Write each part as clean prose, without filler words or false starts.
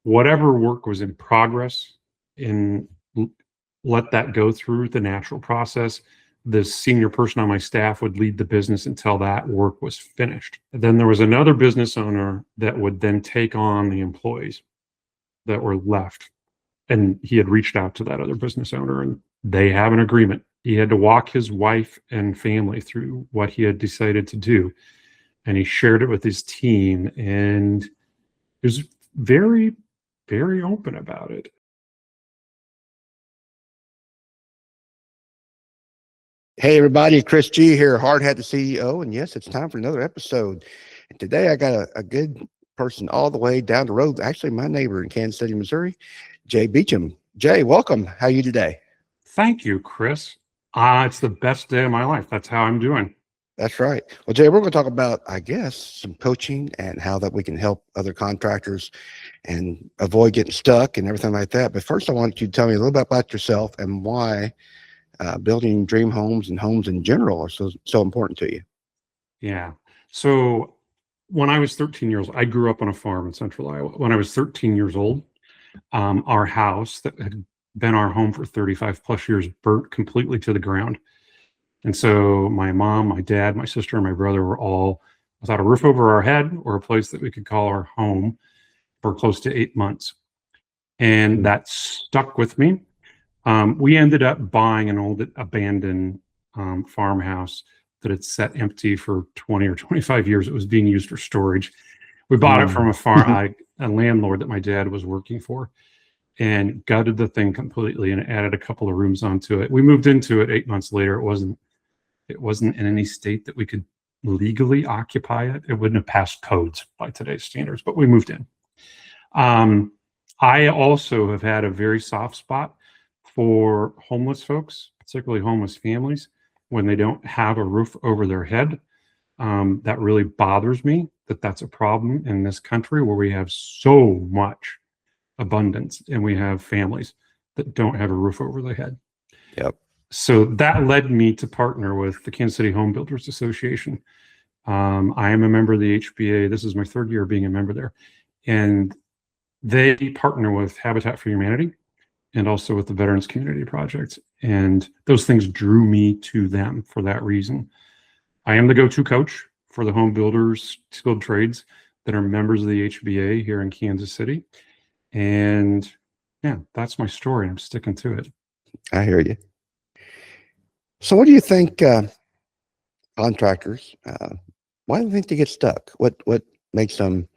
whatever work was in progress and let that go through the natural process. The senior person on my staff would lead the business until that work was finished. Then there was another business owner that would then take on the employees that were left. And he had reached out to that other business owner, and they have an agreement. He had to walk his wife and family through what he had decided to do. And he shared it with his team, and he was very, very open about it. Hey everybody, Chris G here, Hard Hat the CEO, and yes, it's time for another episode. And today I got a good person all the way down the road, actually my neighbor in Kansas City, Missouri, Jay Meacham. Jay, welcome. How are you today? Thank you, Chris. It's the best day of my life. That's how I'm doing. That's right. Well, Jay, we're going to talk about, I guess, some coaching and how that we can help other contractors and avoid getting stuck and everything like that. But first, I want you to tell me a little bit about yourself and why building dream homes and homes in general are so important to you. Yeah. So when I was 13 years old, I grew up on a farm in central Iowa. When I was 13 years old, our house that had been our home for 35 plus years burnt completely to the ground. And so my mom, my dad, my sister, and my brother were all without a roof over our head or a place that we could call our home for close to 8 months. And that stuck with me. We ended up buying an old abandoned farmhouse that had sat empty for 20 or 25 years. It was being used for storage. We bought it from a landlord that my dad was working for, and gutted the thing completely and added a couple of rooms onto it. We moved into it 8 months later. It wasn't in any state that we could legally occupy it. It wouldn't have passed codes by today's standards, but we moved in. I also have had a very soft spot for homeless folks, particularly homeless families, when they don't have a roof over their head. That really bothers me that's a problem in this country where we have so much abundance and we have families that don't have a roof over their head. Yep. So that led me to partner with the Kansas City Home Builders Association. I am a member of the HBA. This is my third year being a member there. And they partner with Habitat for Humanity and also with the Veterans Community Project. And those things drew me to them for that reason. I am the go-to coach for the home builders, skilled trades that are members of the HBA here in Kansas City. And yeah, that's my story. I'm sticking to it. I hear you. So what do you think contractors, why do you think they get stuck? What makes them,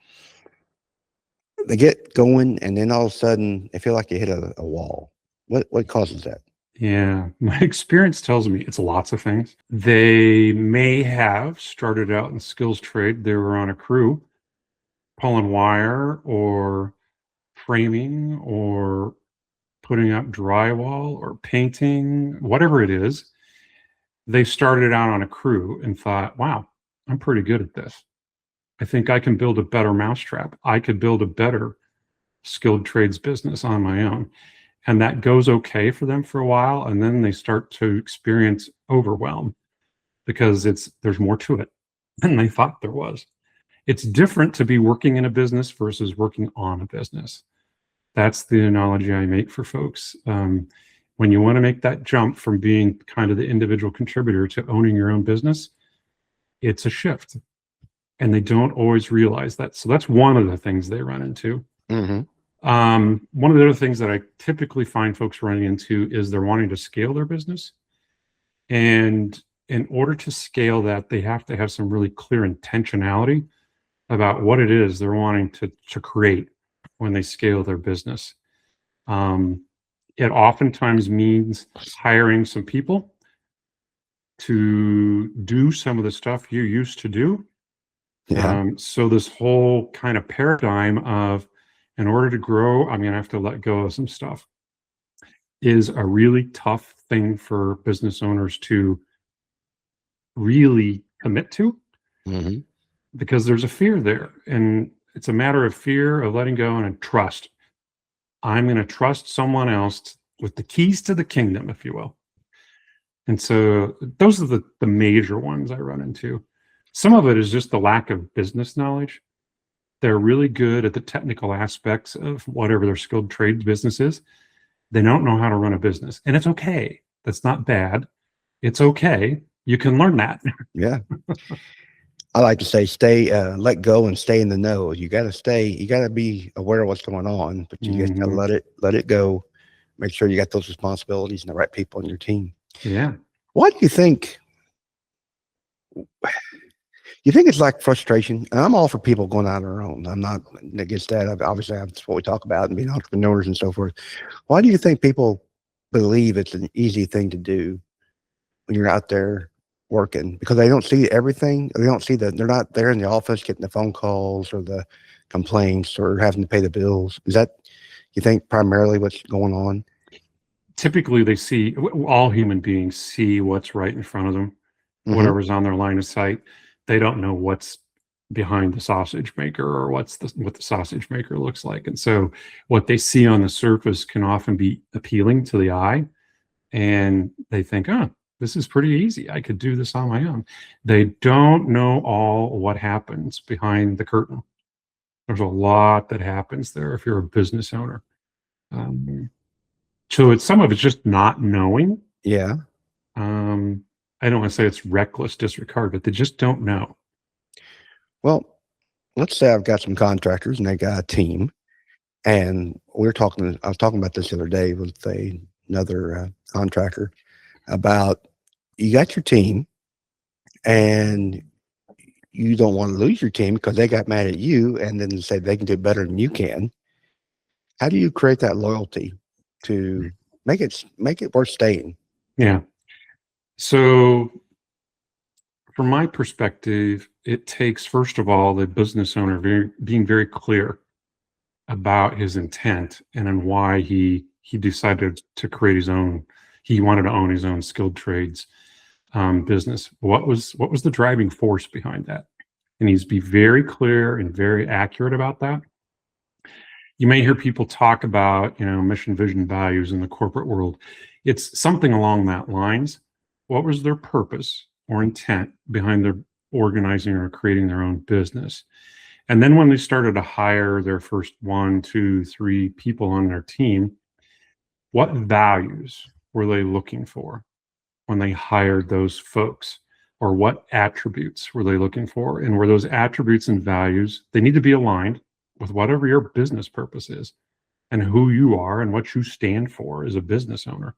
they get going and then all of a sudden they feel like they hit a wall? What causes that? Yeah, my experience tells me it's lots of things. They may have started out in skills trade. They were on a crew pulling wire or framing or putting up drywall or painting, whatever it is. They started out on a crew and thought, wow, I'm pretty good at this. I think I can build a better mousetrap. I could build a better skilled trades business on my own. And that goes okay for them for a while. And then they start to experience overwhelm because there's more to it than they thought there was. It's different to be working in a business versus working on a business. That's the analogy I make for folks. When you want to make that jump from being kind of the individual contributor to owning your own business, it's a shift. And they don't always realize that. So that's one of the things they run into. Mm-hmm. One of the other things that I typically find folks running into is they're wanting to scale their business. And in order to scale that, they have to have some really clear intentionality about what it is they're wanting to create when they scale their business. It oftentimes means hiring some people to do some of the stuff you used to do. Yeah. So this whole kind of paradigm of, in order to grow, I'm going to have to let go of some stuff, is a really tough thing for business owners to really commit to, because there's a fear there. And it's a matter of fear of letting go and a trust. I'm going to trust someone else with the keys to the kingdom, if you will. And so those are the major ones I run into. Some of it is just the lack of business knowledge. They're really good at the technical aspects of whatever their skilled trade business is. They don't know how to run a business, and it's okay. That's not bad. It's okay. You can learn that. Yeah. I like to say, stay, let go and stay in the know. You got to stay, you got to be aware of what's going on, but you just got to Mhm. let it go. Make sure you got those responsibilities and the right people on your team. Yeah. Why do you think it's like frustration? And I'm all for people going out on their own. I'm not against that. Obviously, that's what we talk about and being entrepreneurs and so forth. Why do you think people believe it's an easy thing to do when you're out there working? Because they don't see everything. They don't see that they're not there in the office getting the phone calls or the complaints or having to pay the bills. Is that, you think, primarily what's going on? Typically, they see all human beings see what's right in front of them, Hmm. whatever's on their line of sight. They don't know what's behind the sausage maker or what the sausage maker looks like. And so what they see on the surface can often be appealing to the eye, and they think, oh, this is pretty easy. I could do this on my own. They don't know all what happens behind the curtain. There's a lot that happens there if you're a business owner. Um, so it's some of it's just not knowing. Yeah. Um, I don't want to say it's reckless disregard, but they just don't know. Well, let's say I've got some contractors and they got a team. And I was talking about this the other day with another contractor about, you got your team and you don't want to lose your team because they got mad at you and then say they can do better than you can. How do you create that loyalty to make it worth staying? Yeah. So from my perspective, it takes, first of all, the business owner being very clear about his intent and on why he decided to create his own. He wanted to own his own skilled trades business. What was the driving force behind that? It needs to be very clear and very accurate about that. You may hear people talk about, mission, vision, values in the corporate world. It's something along that lines. What was their purpose or intent behind their organizing or creating their own business? And then when they started to hire their first one, two, three people on their team, what values were they looking for when they hired those folks? Or what attributes were they looking for? And were those attributes and values, they need to be aligned with whatever your business purpose is and who you are and what you stand for as a business owner.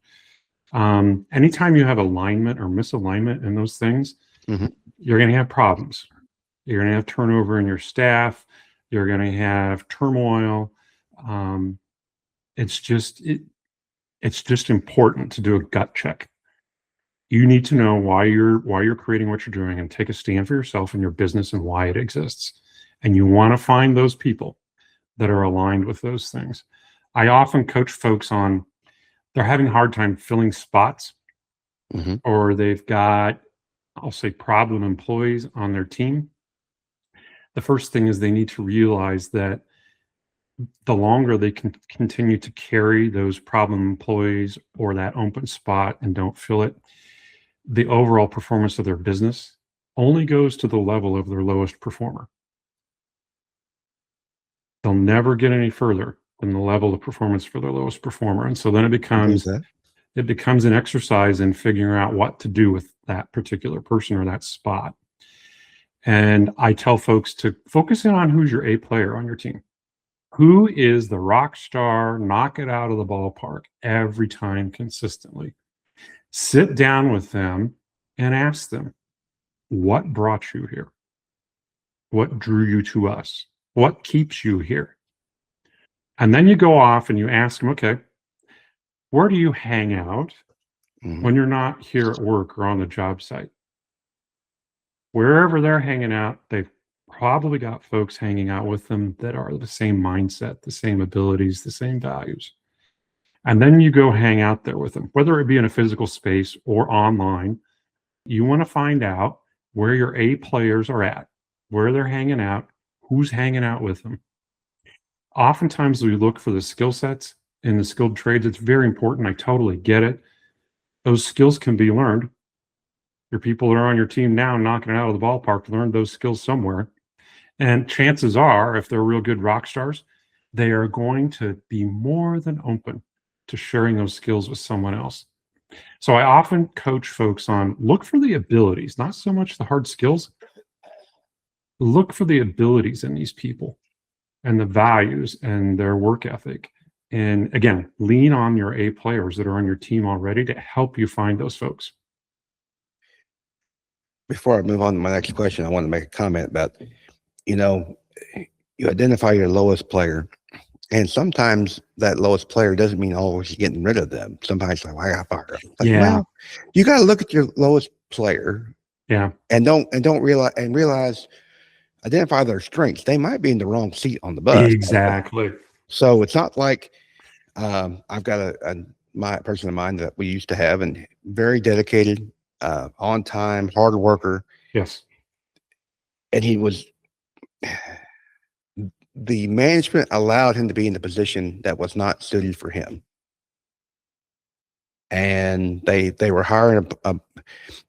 Anytime you have alignment or misalignment in those things, Hmm. you're going to have problems. You're going to have turnover in your staff. You're going to have turmoil. Um, it's just it's just important to do a gut check. You need to know why you're creating what you're doing and take a stand for yourself and your business and why it exists. And you want to find those people that are aligned with those things. I often coach folks on, they're having a hard time filling spots, Hmm. or they've got, I'll say, problem employees on their team. The first thing is they need to realize that the longer they can continue to carry those problem employees or that open spot and don't fill it, the overall performance of their business only goes to the level of their lowest performer. They'll never get any further than the level of performance for their lowest performer. And so then it I believe becomes that. it becomes an exercise in figuring out what to do with that particular person or that spot. And I tell folks to focus in on who's your A player on your team. Who is the rock star, knock it out of the ballpark every time consistently? Sit down with them and ask them, what brought you here? What drew you to us? What keeps you here? And then you go off and you ask them, okay, where do you hang out Hmm. when you're not here at work or on the job site? Wherever they're hanging out, they've probably got folks hanging out with them that are the same mindset, the same abilities, the same values. And then you go hang out there with them, whether it be in a physical space or online. You want to find out where your A players are at, where they're hanging out, who's hanging out with them. Oftentimes, we look for the skill sets in the skilled trades. It's very important. I totally get it. Those skills can be learned. Your people that are on your team now knocking it out of the ballpark learned those skills somewhere. And chances are, if they're real good rock stars, they are going to be more than open to sharing those skills with someone else. So I often coach folks on look for the abilities, not so much the hard skills. Look for the abilities in these people and the values and their work ethic. And again, lean on your A players that are on your team already to help you find those folks. Before I move on to my next question, I want to make a comment about, you know, you identify your lowest player, and sometimes that lowest player doesn't mean always getting rid of them. Sometimes like, I got fired. Like, Yeah. well, you got to look at your lowest player Yeah. and don't realize identify their strengths. They might be in the wrong seat on the bus. Exactly. So it's not like I've got my person in mind that we used to have, and very dedicated, on time, hard worker. Yes. And he was, the management allowed him to be in the position that was not suited for him. And they were hiring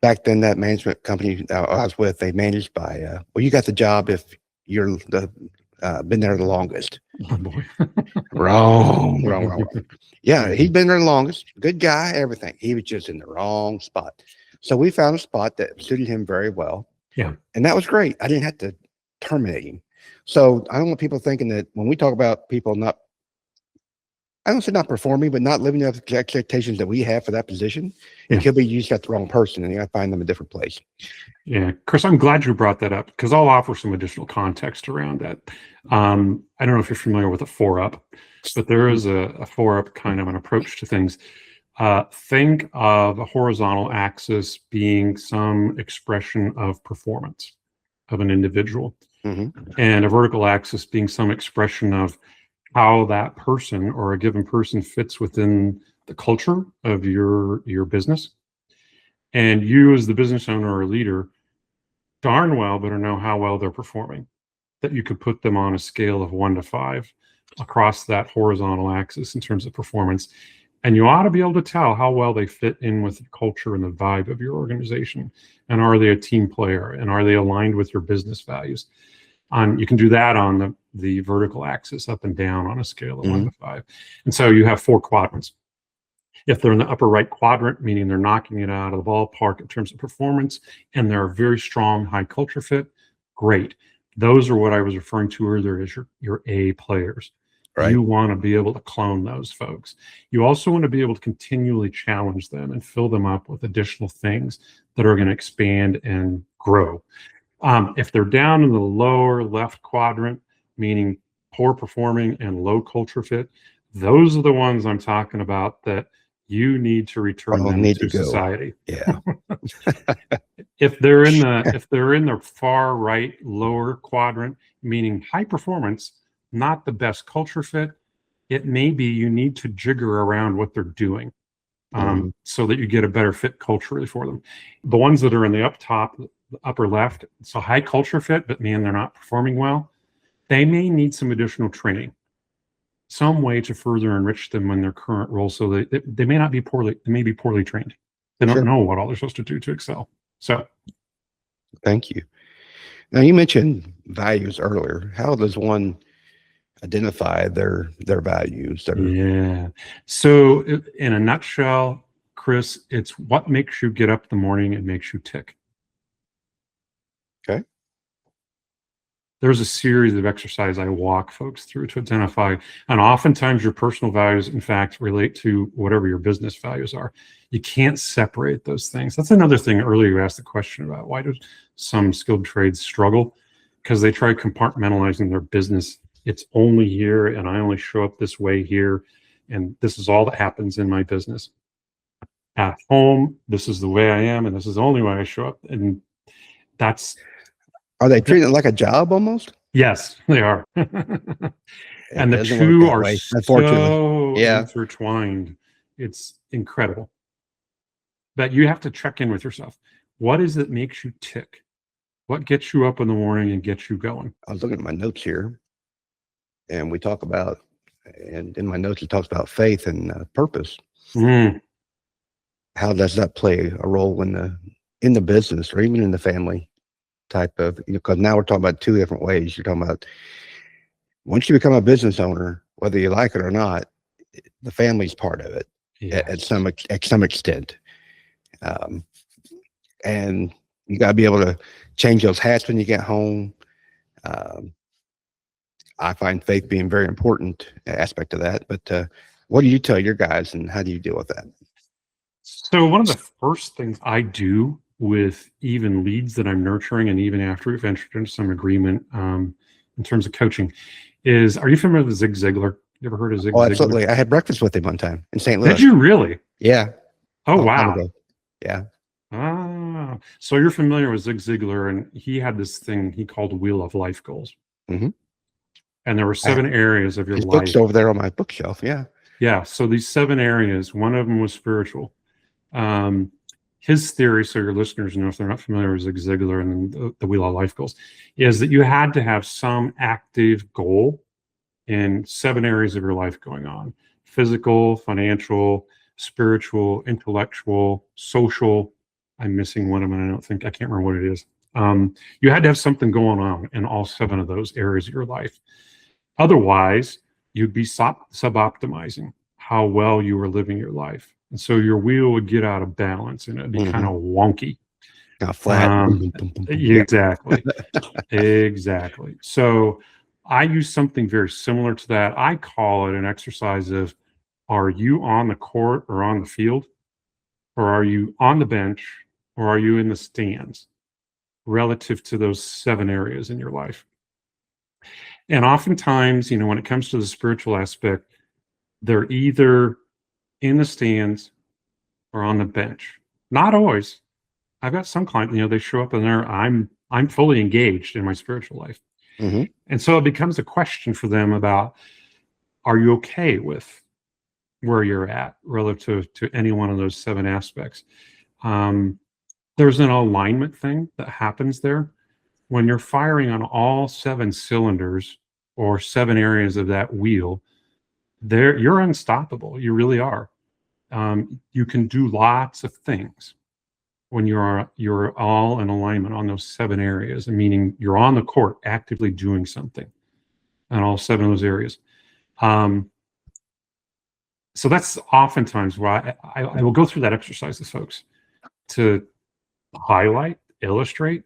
back then, that management company I was with, they managed by, well, you got the job if you're been there the longest. Oh boy. Wrong. Yeah, he'd been there the longest. Good guy, everything. He was just in the wrong spot. So we found a spot that suited him very well. Yeah. And that was great. I didn't have to terminate him. So I don't want people thinking that when we talk about people not, I don't say not performing, but not living up to the expectations that we have for that position, Yeah. it could be you just got the wrong person and you got to find them a different place. Yeah, Chris, I'm glad you brought that up because I'll offer some additional context around that. I don't know if you're familiar with a 4-up, but there is a 4-up kind of an approach to things. Think of a horizontal axis being some expression of performance of an individual, and a vertical axis being some expression of how that person or a given person fits within the culture of your business. And you, as the business owner or leader, darn well better know how well they're performing, that you could put them on a scale of 1 to 5 across that horizontal axis in terms of performance. And you ought to be able to tell how well they fit in with the culture and the vibe of your organization. And are they a team player? And are they aligned with your business values? You can do that on the vertical axis, up and down on a scale of 1 to 5. And so you have 4 quadrants. If they're in the upper right quadrant, meaning they're knocking it out of the ballpark in terms of performance, and they're a very strong high culture fit, great. Those are what I was referring to earlier as your A players. Right. You want to be able to clone those folks. You also want to be able to continually challenge them and fill them up with additional things that are going to expand and grow. If they're down in the lower left quadrant, meaning poor performing and low culture fit, those are the ones I'm talking about that you need to return them to society. Yeah. If they're in the far right lower quadrant, meaning high performance, not the best culture fit, it may be you need to jigger around what they're doing so that you get a better fit culturally for them. The ones that are in the up top, the upper left, it's a high culture fit, but man, they're not performing well. They may need some additional training, some way to further enrich them in their current role, so that they may not be poorly, they may be poorly trained. They don't know what all they're supposed to do to excel. So thank you. Now, you mentioned values earlier. How does one identify their values? Yeah. So in a nutshell, Chris, it's what makes you get up in the morning and makes you tick. Okay. There's a series of exercises I walk folks through to identify, and oftentimes your personal values, in fact, relate to whatever your business values are. You can't separate those things. That's another thing. Earlier you asked the question about why do some skilled trades struggle? Because they try compartmentalizing their business. It's only here, and I only show up this way here, and this is all that happens in my business. At home, this is the way I am, and this is the only way I show up. And that's... Are they treating it like a job almost? Yes, they are. And the two are so intertwined. It's incredible. But you have to check in with yourself. What is it makes you tick? What gets you up in the morning and gets you going? I was looking at my notes here, and we talk about, and in my notes it talks about faith and purpose. How does that play a role in the business or even in the family? type of, because now we're talking about two different ways. You're talking about once you become a business owner, whether you like it or not, the family's part of it at Yes. some extent. Um, and you got to be able to change those hats when you get home. Um, I find faith being very important aspect of that. But what do you tell your guys, and how do you deal with that? So one of the first things I do with even leads that I'm nurturing, and even after we've entered into some agreement in terms of coaching, is, are you familiar with Zig Ziglar? You ever heard of Zig Oh, Ziglar? absolutely. I had breakfast with him one time in St. Louis. Did you really? Yeah. Oh, A long time wow. ago. Yeah. Ah, so you're familiar with Zig Ziglar, and he had this thing he called Wheel of Life Goals. Hmm. And there were 7 areas of your His book's life. over there on my bookshelf. Yeah. Yeah. So these 7 areas, one of them was spiritual. Um, his theory, so your listeners know if they're not familiar with Zig Ziglar and the Wheel of Life Goals, is that you had to have some active goal in 7 areas of your life going on: physical, financial, spiritual, intellectual, social. I'm missing one of them, and I can't remember what it is. You had to have something going on in all 7 of those areas of your life. Otherwise, you'd be sub-optimizing how well you were living your life. And so your wheel would get out of balance and it'd be kind of wonky. Kind of flat. Yeah. Exactly. Exactly. So I use something very similar to that. I call it an exercise of, are you on the court or on the field? Or are you on the bench? Or are you in the stands relative to those 7 areas in your life? And oftentimes, when it comes to the spiritual aspect, they're either in the stands or on the bench. Not always. I've got some clients, they show up and I'm fully engaged in my spiritual life. Hmm. And so it becomes a question for them about, are you okay with where you're at relative to any one of those 7 aspects? There's an alignment thing that happens there. When you're firing on all 7 cylinders or 7 areas of that wheel, you're unstoppable. You really are. You can do lots of things when you're all in alignment on those 7 areas, meaning you're on the court actively doing something in all 7 of those areas. So that's oftentimes why I will go through that exercise with folks to highlight, illustrate,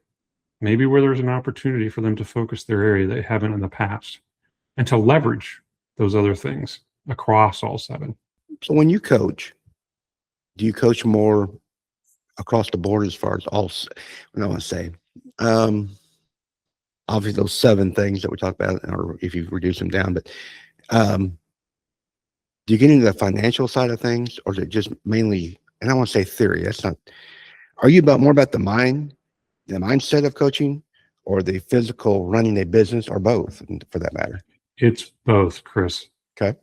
maybe where there's an opportunity for them to focus their area they haven't in the past, and to leverage those other things across all 7. So when you coach, do you coach more across the board as far as what I want to say? Obviously those 7 things that we talked about, or if you reduce them down, but do you get into the financial side of things, or is it just mainly, and I want to say theory, that's not, are you more about the mindset of coaching, or the physical running a business, or both for that matter? It's both, Chris. Okay.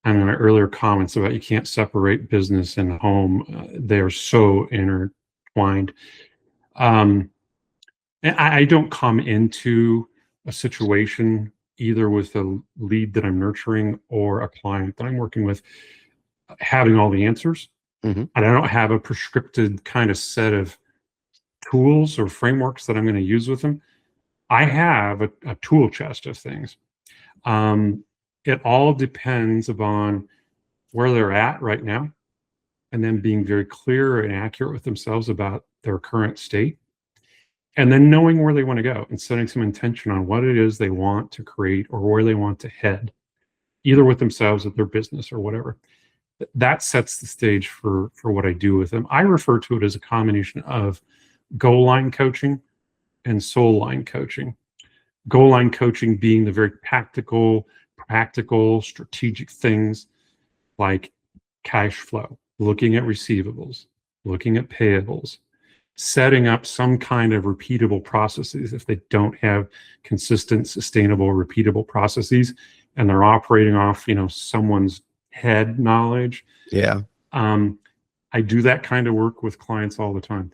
And my earlier comments about you can't separate business and home, they are so intertwined. And I don't come into a situation either with a lead that I'm nurturing or a client that I'm working with having all the answers. Mm-hmm. And I don't have a prescripted kind of set of tools or frameworks that I'm going to use with them. I have a tool chest of things. It all depends upon where they're at right now, and then being very clear and accurate with themselves about their current state, and then knowing where they want to go and setting some intention on what it is they want to create or where they want to head, either with themselves or their business or whatever. That sets the stage for what I do with them. I refer to it as a combination of goal line coaching and soul line coaching. Goal line coaching being the very practical, strategic things like cash flow, looking at receivables, looking at payables, setting up some kind of repeatable processes. If they don't have consistent, sustainable, repeatable processes, and they're operating off, someone's head knowledge. Yeah. I do that kind of work with clients all the time.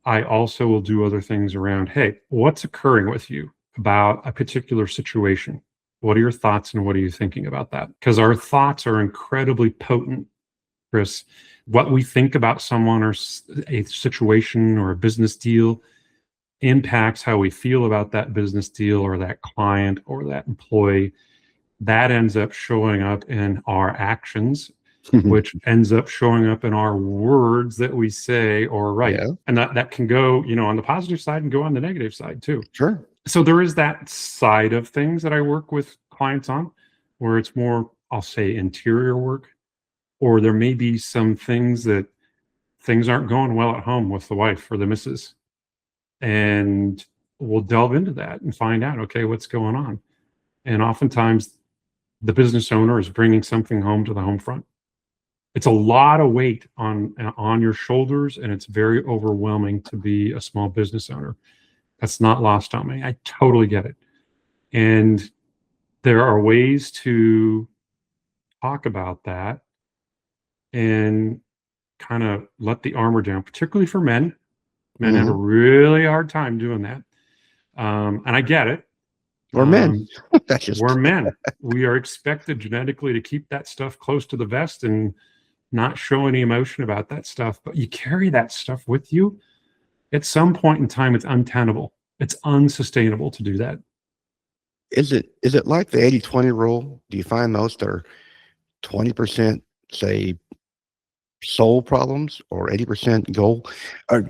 I also will do other things around, hey, what's occurring with you about a particular situation? What are your thoughts and what are you thinking about that? Because our thoughts are incredibly potent, Chris. What we think about someone or a situation or a business deal impacts how we feel about that business deal or that client or that employee, that ends up showing up in our actions, which ends up showing up in our words that we say or write. Yeah, And that can go, on the positive side and go on the negative side too. sure. So there is that side of things that I work with clients on where it's more, I'll say, interior work, or there may be some things aren't going well at home with the wife or the missus. And we'll delve into that and find out, okay, what's going on. And oftentimes the business owner is bringing something home to the home front. It's a lot of weight on your shoulders, and it's very overwhelming to be a small business owner. That's not lost on me. I totally get it. And there are ways to talk about that and kind of let the armor down, particularly for men. Men have a really hard time doing that. And I get it. Or men. That's just We're men. We are expected genetically to keep that stuff close to the vest and not show any emotion about that stuff. But you carry that stuff with you. At some point in time, it's untenable. It's unsustainable to do that. Is it like the 80-20 rule? Do you find most are 20%, say, soul problems or 80% goal? Or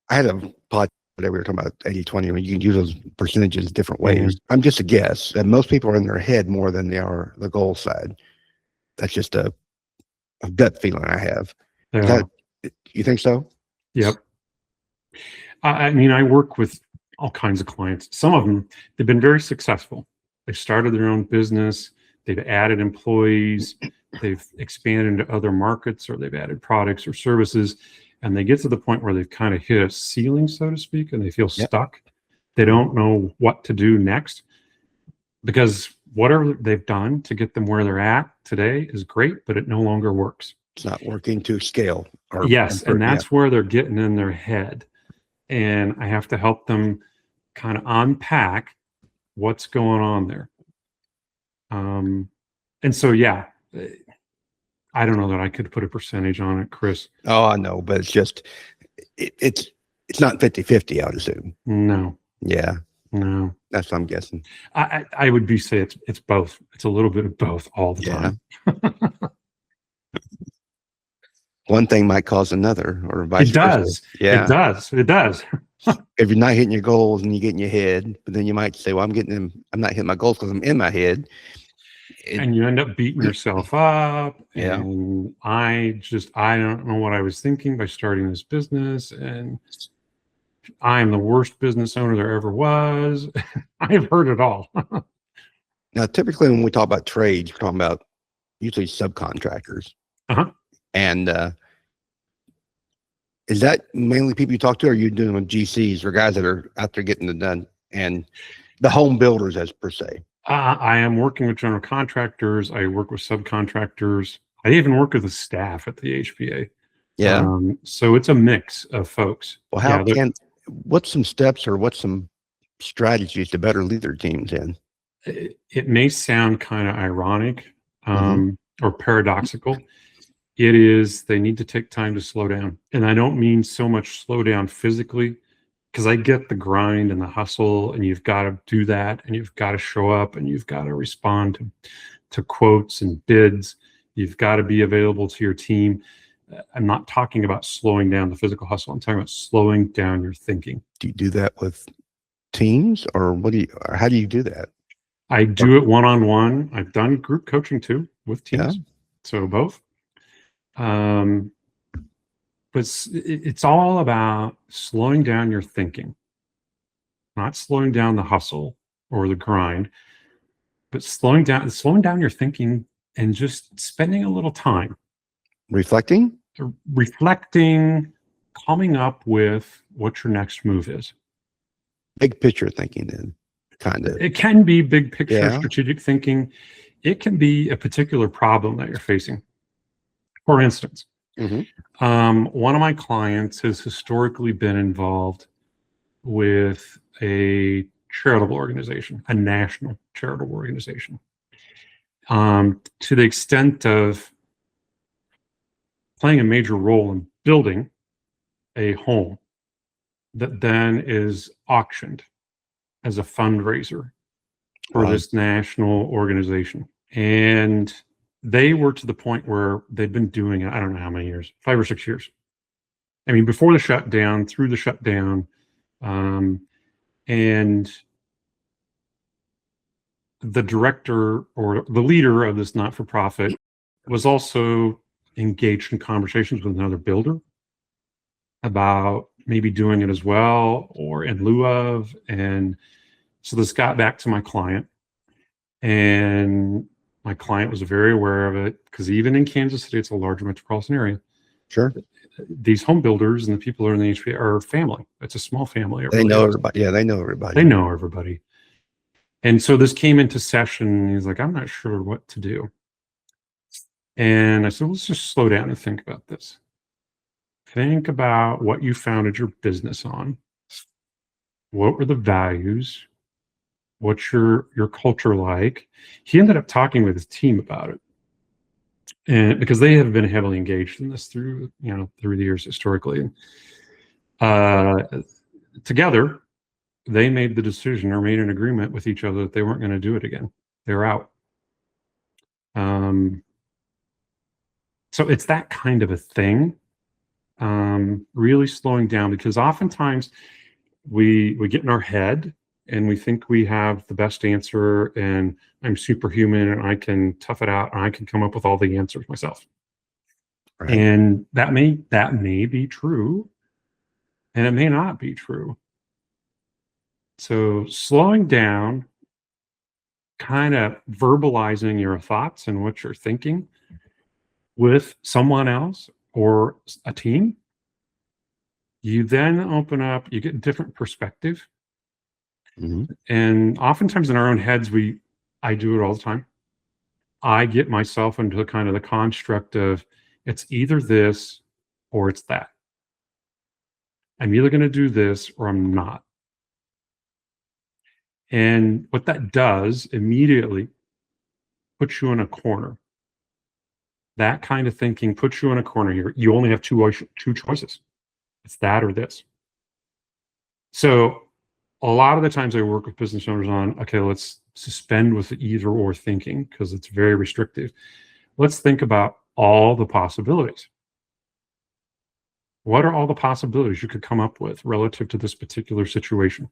I had a podcast that we were talking about 80-20. I mean, you can use those percentages different ways. I'm just a guess that most people are in their head more than they are the goal side. That's just a gut feeling I have. Yeah. You think so? Yep. I mean, I work with all kinds of clients. Some of them, they've been very successful. They started their own business. They've added employees. They've expanded into other markets, or they've added products or services. And they get to the point where they've kind of hit a ceiling, so to speak, and they feel stuck. They don't know what to do next, because whatever they've done to get them where they're at today is great, but it no longer works. It's not working to scale. Yes, and that's where they're getting in their head. And I have to help them kind of unpack what's going on there. And so, yeah, I don't know that I could put a percentage on it, Chris. Oh, I know, but it's just, it's not 50-50, I would assume. No. Yeah. No. That's what I'm guessing. I would say it's both. It's a little bit of both all the time. One thing might cause another, or vice versa. It does. Yeah. It does. If you're not hitting your goals and you get in your head, but then you might say, well, I'm not hitting my goals because I'm in my head. And you end up beating yourself up. Yeah. And I don't know what I was thinking by starting this business. And I'm the worst business owner there ever was. I've heard it all. Now, typically when we talk about trades, we're talking about usually subcontractors. And is that mainly people you talk to, or are you doing with GCs or guys that are out there getting it done, and the home builders as per se? I am working with general contractors. I work with subcontractors. I even work with the staff at the HPA. Yeah. So it's a mix of folks. Well, what's some steps or what's some strategies to better lead their teams in? It may sound kind of ironic or paradoxical. It is, they need to take time to slow down. And I don't mean so much slow down physically, because I get the grind and the hustle, and you've got to do that, and you've got to show up, and you've got to respond to quotes and bids. You've got to be available to your team. I'm not talking about slowing down the physical hustle. I'm talking about slowing down your thinking. Do you do that with teams, or how do you do that? I do it one-on-one. I've done group coaching too with teams. So both. But it's all about slowing down your thinking, not slowing down the hustle or the grind, but slowing down your thinking and just spending a little time reflecting, coming up with what your next move is. Big picture thinking, then, kind of. It can be big picture strategic thinking. It can be a particular problem that you're facing. For instance, one of my clients has historically been involved with a charitable organization, a national charitable organization, to the extent of playing a major role in building a home that then is auctioned as a fundraiser for Right. this national organization. And they were to the point where they'd been doing it, I don't know how many years, 5 or 6 years. I mean, before the shutdown, through the shutdown, and the director or the leader of this not-for-profit was also engaged in conversations with another builder about maybe doing it as well or in lieu of. And so this got back to my client, and my client was very aware of it because even in Kansas City, it's a large metropolitan area. Sure. These home builders and the people who are in the HVAC are family. It's a small family. It They really know is. everybody. Yeah, they know everybody. They know everybody. And so this came into session, and he's like, I'm not sure what to do. And I said, let's just slow down and think about this. Think about what you founded your business on. What were the values? What's your culture like? He ended up talking with his team about it. And because they have been heavily engaged in this through the years historically. Together, they made the decision or made an agreement with each other that they weren't going to do it again. They were out. So it's that kind of a thing. Really slowing down, because oftentimes we get in our head and we think we have the best answer, and I'm superhuman and I can tough it out and I can come up with all the answers myself. Right. And that may be true, and it may not be true. So slowing down, kind of verbalizing your thoughts and what you're thinking with someone else or a team, you then open up, you get a different perspective. Mm-hmm. And oftentimes in our own heads, I do it all the time. I get myself into kind of the construct of it's either this or it's that. I'm either going to do this or I'm not. And what that does immediately puts you in a corner. That kind of thinking puts you in a corner here. You only have two choices. It's that or this. So a lot of the times I work with business owners on, okay, let's suspend with the either or thinking because it's very restrictive. Let's think about all the possibilities. What are all the possibilities you could come up with relative to this particular situation?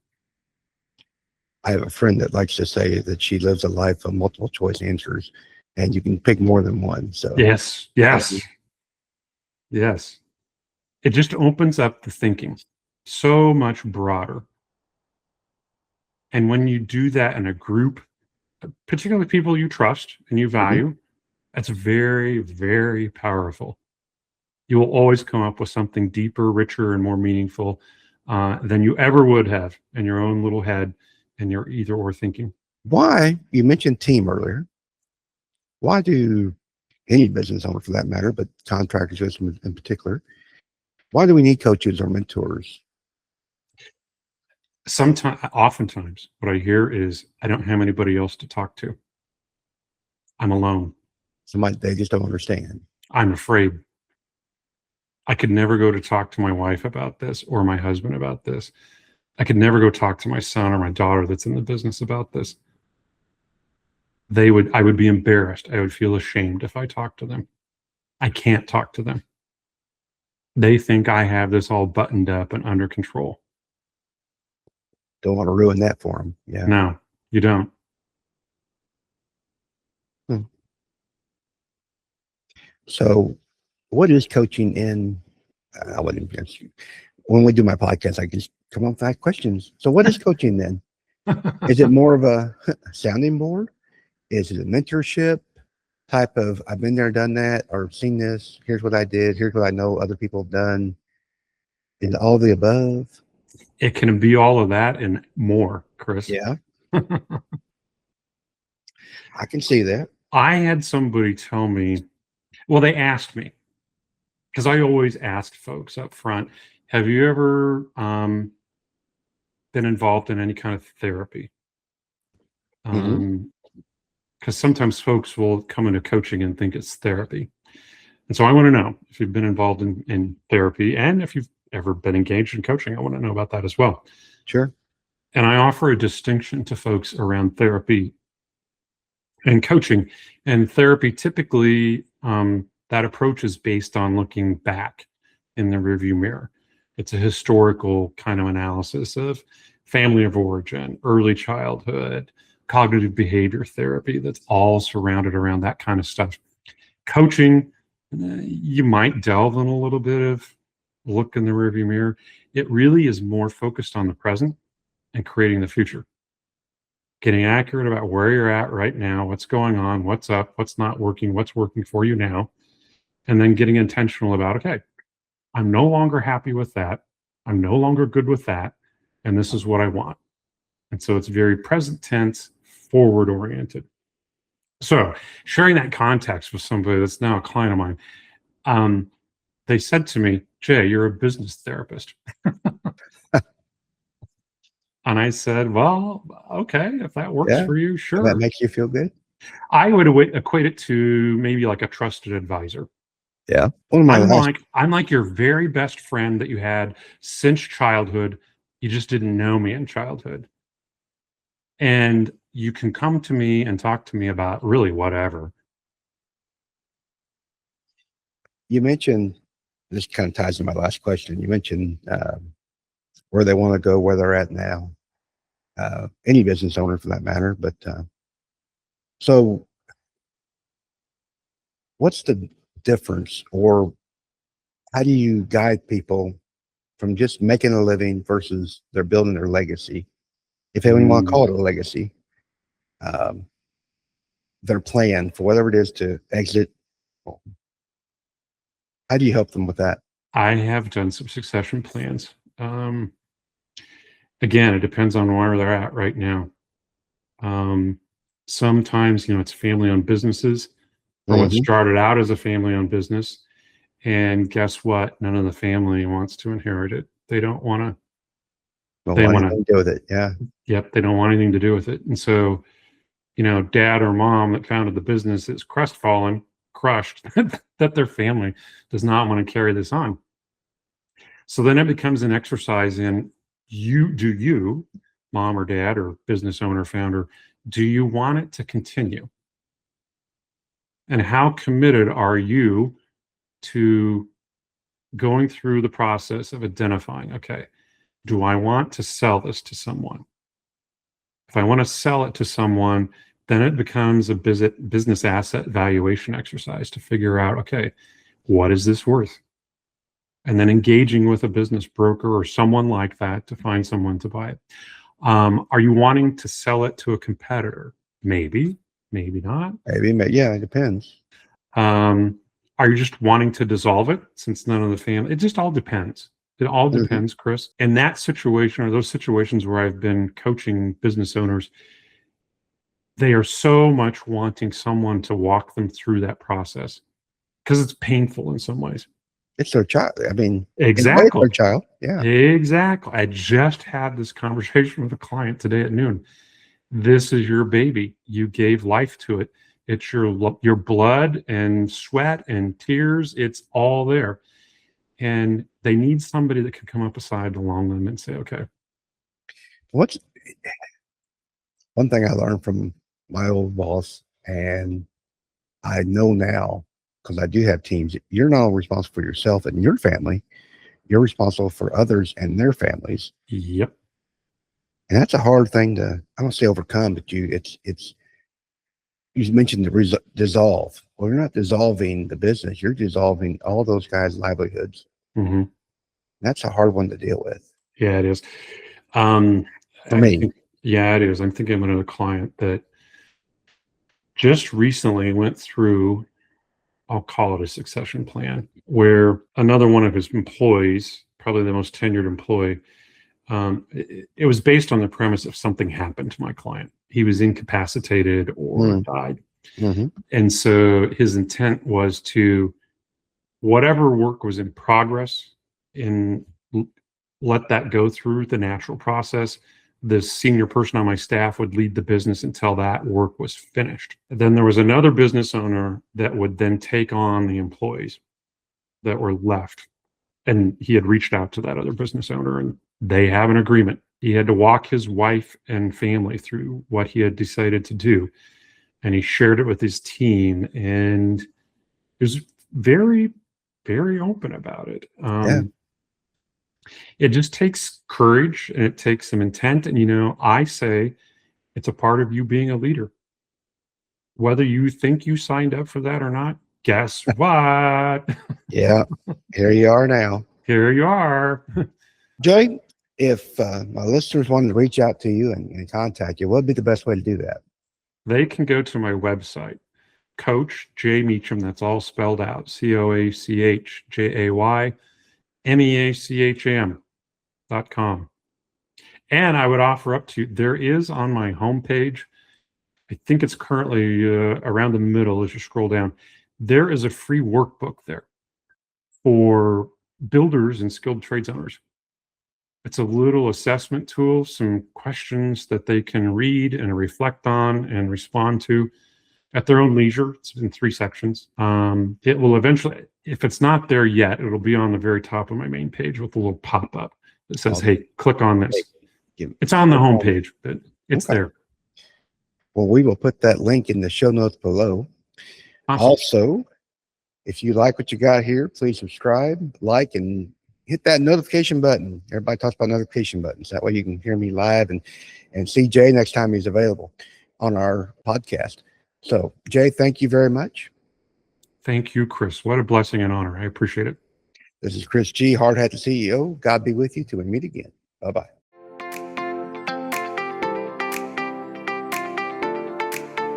I have a friend that likes to say that she lives a life of multiple choice answers, and you can pick more than one. So Yes. It just opens up the thinking so much broader. And when you do that in a group, particularly people you trust and you value, that's very, very powerful. You will always come up with something deeper, richer, and more meaningful than you ever would have in your own little head and your either or thinking. Why, you mentioned team earlier, why do any business owner for that matter, but contractors in particular, why do we need coaches or mentors? Oftentimes, what I hear is, I don't have anybody else to talk to. I'm alone. Somebody they just don't understand. I'm afraid. I could never go to talk to my wife about this or my husband about this. I could never go talk to my son or my daughter that's in the business about this. I would be embarrassed. I would feel ashamed if I talked to them. I can't talk to them. They think I have this all buttoned up and under control. Don't want to ruin that for them. Yeah. No, you don't. So what is coaching in, I wouldn't guess you. When we do my podcast, I just come up with 5 questions. So what is coaching then? Is it more of a sounding board? Is it a mentorship type of, I've been there, done that, or seen this, here's what I did, here's what I know other people have done? Is it all the above? It can be all of that and more, Chris. Yeah. I can see that. I had somebody tell me, well, they asked me, because I always ask folks up front, have you ever been involved in any kind of therapy? Because sometimes folks will come into coaching and think it's therapy. And so I want to know if you've been involved in therapy, and if you've ever been engaged in coaching, I want to know about that as well. Sure. And I offer a distinction to folks around therapy and coaching. And therapy, typically, that approach is based on looking back in the rearview mirror. It's a historical kind of analysis of family of origin, early childhood, cognitive behavior therapy that's all surrounded around that kind of stuff. Coaching, you might delve in a little bit of look in the rearview mirror. It really is more focused on the present and creating the future. Getting accurate about where you're at right now, what's going on, what's up, what's not working, what's working for you now, and then getting intentional about, okay, I'm no longer happy with that. I'm no longer good with that. And this is what I want. And so it's very present tense, forward oriented. So sharing that context with somebody that's now a client of mine, they said to me, Jay, you're a business therapist. And I said, well, okay, if that works Yeah. for you, Does sure. that makes you feel good? I would equate it to maybe like a trusted advisor. Yeah. One of my last, I'm like your very best friend that you had since childhood. You just didn't know me in childhood. And you can come to me and talk to me about really whatever. you mentioned, this kind of ties to my last question. You mentioned where they want to go, where they're at now. Any business owner for that matter. But so what's the difference, or how do you guide people from just making a living versus they're building their legacy? If they even want to call it a legacy, their plan for whatever it is to exit. How do you help them with that? I have done some succession plans. Again, it depends on where they're at right now. Sometimes, it's family-owned businesses, or what started out as a family-owned business. And guess what? None of the family wants to inherit it. They don't want to. They want to do with it. Yeah. Yep, they don't want anything to do with it. And so, dad or mom that founded the business is crestfallen, crushed that their family does not want to carry this on. So then it becomes an exercise in you, mom or dad or business owner, founder, do you want it to continue? And how committed are you to going through the process of identifying, okay, do I want to sell this to someone? If I want to sell it to someone, then it becomes a business asset valuation exercise to figure out, okay, what is this worth? And then engaging with a business broker or someone like that to find someone to buy it. Are you wanting to sell it to a competitor? Maybe, maybe not. Maybe, yeah, it depends. Are you just wanting to dissolve it since none of the family? It just all depends. It all depends, Chris. In that situation, or those situations where I've been coaching business owners, they are so much wanting someone to walk them through that process because it's painful in some ways. It's their child. I mean, exactly. It's their child. Yeah. Exactly. I just had this conversation with a client today at noon. This is your baby. You gave life to it. It's your blood and sweat and tears. It's all there. And they need somebody that can come up beside along them and say, okay. What's one thing I learned from my old boss, and I know now, because I do have teams, you're not only responsible for yourself and your family, you're responsible for others and their families. Yep. And that's a hard thing to, I don't say overcome, but you mentioned the dissolve. Well, you're not dissolving the business, you're dissolving all those guys' livelihoods. That's a hard one to deal with. Yeah, it is. For me. Yeah, it is. I'm thinking of another client that just recently went through, I'll call it a succession plan, where another one of his employees, probably the most tenured employee, it was based on the premise of something happened to my client. He was incapacitated or died. And so his intent was to, whatever work was in progress, let that go through the natural process. The senior person on my staff would lead the business until that work was finished. Then there was another business owner that would then take on the employees that were left. And he had reached out to that other business owner, and they have an agreement. He had to walk his wife and family through what he had decided to do. And he shared it with his team, and he was very, very open about it. Yeah. It just takes courage, and it takes some intent. And, I say it's a part of you being a leader. Whether you think you signed up for that or not, guess what? Yeah. Here you are now. Here you are. Jay, if my listeners wanted to reach out to you and contact you, what would be the best way to do that? They can go to my website, Coach Jay Meacham. That's all spelled out, CoachJayMeacham.com. And I would offer up to you, there is on my homepage, I think it's currently around the middle as you scroll down, there is a free workbook there for builders and skilled trades owners. It's a little assessment tool, some questions that they can read and reflect on and respond to at their own leisure. It's in 3 sections. It will eventually, if it's not there yet, it'll be on the very top of my main page with a little pop-up that says, hey, click on this. It's on the homepage, but it's there. Well, we will put that link in the show notes below. Awesome. Also, if you like what you got here, please subscribe, like, and hit that notification button. Everybody talks about notification buttons. That way you can hear me live and see Jay next time he's available on our podcast. So, Jay, thank you very much. Thank you, Chris. What a blessing and honor. I appreciate it. This is Chris G., Hard Hat CEO. God be with you till we meet again. Bye-bye.